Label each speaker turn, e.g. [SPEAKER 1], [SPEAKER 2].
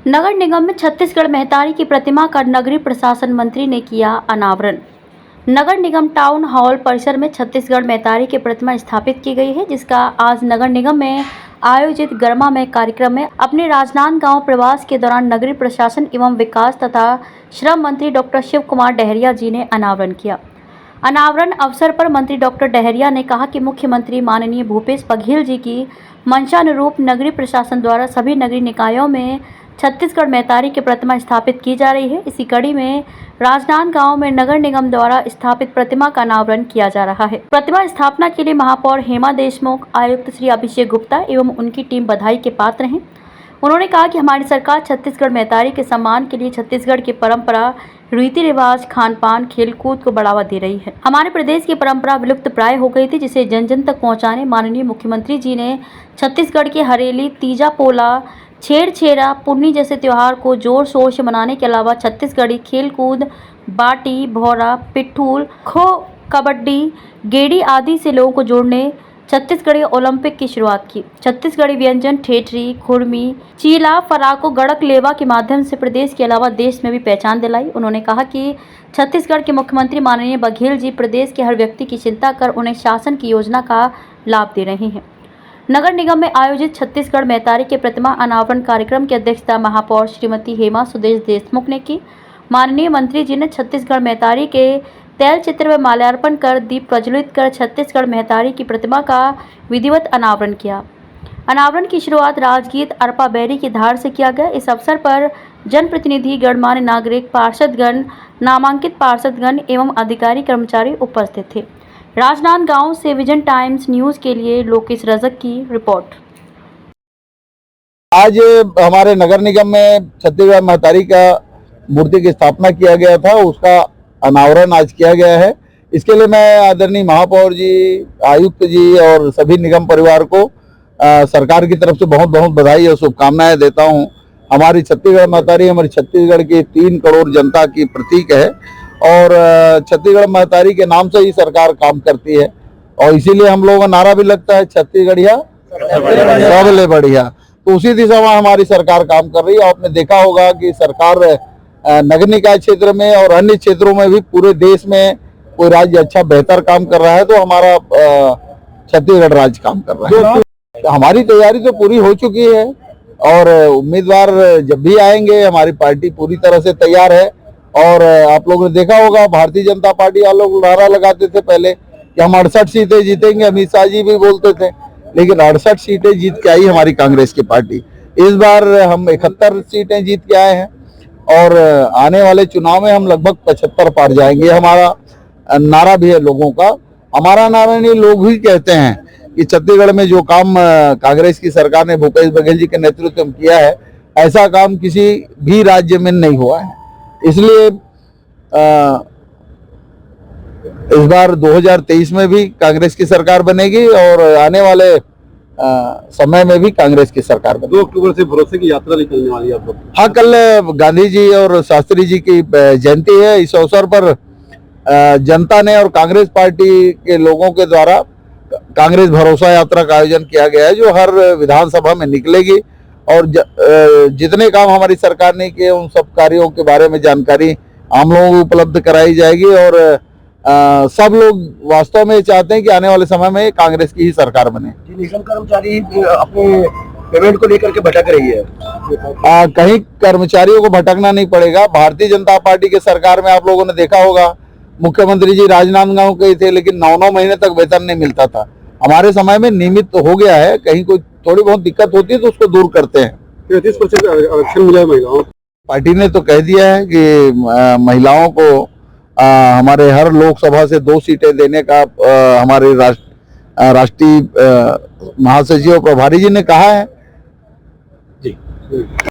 [SPEAKER 1] नगर निगम में छत्तीसगढ़ मेहतारी की प्रतिमा का नगरीय प्रशासन मंत्री ने किया अनावरण। नगर निगम टाउन हॉल परिसर में छत्तीसगढ़ मेहतारी की प्रतिमा स्थापित की गई है, जिसका आज नगर निगम में आयोजित गरमामय कार्यक्रम में अपने राजनांदगांव प्रवास के दौरान नगरीय प्रशासन एवं विकास तथा श्रम मंत्री डॉक्टर शिव कुमार डहरिया जी ने अनावरण किया। अनावरण अवसर पर मंत्री डॉक्टर डहरिया ने कहा कि मुख्यमंत्री माननीय भूपेश बघेल जी की मंशानुरूप नगरीय प्रशासन द्वारा सभी नगरीय निकायों में छत्तीसगढ़ मेहतारी की प्रतिमा स्थापित की जा रही है। इसी कड़ी में राजनांदगांव में नगर निगम द्वारा स्थापित प्रतिमा का अनावरण किया जा रहा है। प्रतिमा स्थापना के लिए महापौर हेमा देशमुख, आयुक्त श्री अभिषेक गुप्ता एवं उनकी टीम बधाई के पात्र हैं। उन्होंने कहा कि हमारी सरकार छत्तीसगढ़ मेहतारी के सम्मान के लिए छत्तीसगढ़ की परंपरा, रीति रिवाज, खान पान, खेलकूद को बढ़ावा दे रही है। हमारे प्रदेश की परंपरा विलुप्त प्राय हो गई थी, जिसे जन जन तक पहुंचाने माननीय मुख्यमंत्री जी ने छत्तीसगढ़ के हरेली, तीजा पोला, छेरछेरा, पुन्नी जैसे त्योहार को जोर शोर से मनाने के अलावा छत्तीसगढ़ी खेलकूद, बाटी, भौरा, पिट्ठूल, खो, कबड्डी, गेड़ी आदि से लोगों को जोड़ने छत्तीसगढ़ी ओलंपिक की शुरुआत की। छत्तीसगढ़ी व्यंजन ठेठरी, खुरमी, चीला, फराको, गड़क, लेवा के माध्यम से प्रदेश के अलावा देश में भी पहचान दिलाई। उन्होंने कहा कि छत्तीसगढ़ के मुख्यमंत्री माननीय बघेल जी प्रदेश के हर व्यक्ति की चिंता कर उन्हें शासन की योजना का लाभ दे रहे हैं। नगर निगम में आयोजित छत्तीसगढ़ मेहतारी के प्रतिमा अनावरण कार्यक्रम की अध्यक्षता महापौर श्रीमती हेमा सुदेश देशमुख ने की। माननीय मंत्री जी ने छत्तीसगढ़ मेहतारी के तैल चित्र में माल्यार्पण कर दीप प्रज्वलित कर छत्तीसगढ़ मेहतारी की प्रतिमा का विधिवत अनावरण किया। अनावरण की शुरुआत राजगीत अरपा बैरी की धार से किया गया। इस अवसर पर जनप्रतिनिधि, गणमान्य नागरिक, पार्षदगण, नामांकित पार्षदगण एवं अधिकारी कर्मचारी उपस्थित थे। राजनांदगांव से विजन टाइम्स न्यूज के लिए लोकेश रजक की रिपोर्ट।
[SPEAKER 2] आज हमारे नगर निगम में छत्तीसगढ़ मेहतारी का मूर्ति की स्थापना किया गया था, उसका अनावरण आज किया गया है। इसके लिए मैं आदरणीय महापौर जी, आयुक्त जी और सभी निगम परिवार को सरकार की तरफ से बहुत बहुत बधाई और शुभकामनाएं देता हूं। हमारी छत्तीसगढ़ मेहतारी हमारी छत्तीसगढ़ की 3 करोड़ जनता की प्रतीक है और छत्तीसगढ़ मेहतारी के नाम से ही सरकार काम करती है और इसीलिए हम लोगों का नारा भी लगता है छत्तीसगढ़िया सबले बढ़िया। तो उसी दिशा में हमारी सरकार काम कर रही है। आपने देखा होगा कि सरकार नगर निकाय क्षेत्र में और अन्य क्षेत्रों में भी पूरे देश में कोई राज्य अच्छा बेहतर काम कर रहा है तो हमारा छत्तीसगढ़ राज्य काम कर रहा है। हमारी तैयारी तो पूरी हो चुकी है और उम्मीदवार जब भी आएंगे हमारी पार्टी पूरी तरह से तैयार है। और आप लोगों ने देखा होगा भारतीय जनता पार्टी वाले लोग नारा लगाते थे पहले कि हम 68 सीटें जीतेंगे, अमित शाह जी भी बोलते थे, लेकिन 68 सीटें जीत के आई हमारी कांग्रेस की पार्टी। इस बार हम 71 सीटें जीत के आए हैं और आने वाले चुनाव में हम लगभग 75 पार जाएंगे। हमारा नारा भी है लोगों का। हमारा नारा नहीं, लोग ही कहते हैं कि छत्तीसगढ़ में जो काम कांग्रेस की सरकार ने भूपेश बघेल जी के नेतृत्व में किया है, ऐसा काम किसी भी राज्य में नहीं हुआ है। इसलिए इस बार 2023 में भी कांग्रेस की सरकार बनेगी और आने वाले समय में भी कांग्रेस की सरकार बनेगी।
[SPEAKER 3] 2 अक्टूबर से भरोसे की यात्रा निकलने वाली है आप लोग।
[SPEAKER 2] हाँ, कल गांधी जी और शास्त्री जी की जयंती है। इस अवसर पर जनता ने और कांग्रेस पार्टी के लोगों के द्वारा कांग्रेस भरोसा यात्रा का आयोजन किया गया है, जो हर विधानसभा में निकलेगी और जितने काम हमारी सरकार ने किए उन सब कार्यों के बारे में जानकारी हम लोगों को उपलब्ध कराई जाएगी और सब लोग वास्तव में चाहते हैं कि आने वाले समय में कांग्रेस की ही सरकार बने।
[SPEAKER 3] निगम कर्मचारी अपने पेमेंट को लेकर के भटक रही है।
[SPEAKER 2] कहीं कर्मचारियों को भटकना नहीं पड़ेगा। भारतीय जनता पार्टी के सरकार में आप लोगों ने देखा होगा मुख्यमंत्री जी राजनांदगांव के थे, लेकिन 9-9 महीने तक वेतन नहीं मिलता था। हमारे समय में नियमित तो हो गया है, कहीं कोई थोड़ी बहुत दिक्कत होती है तो उसको दूर करते हैं।
[SPEAKER 3] 33% आरक्षण मिला महिलाओं।
[SPEAKER 2] पार्टी ने तो कह दिया है कि महिलाओं को हमारे हर लोकसभा से 2 सीटें देने का हमारे राष्ट्रीय महासचिव प्रभारी जी ने कहा है।
[SPEAKER 3] जी।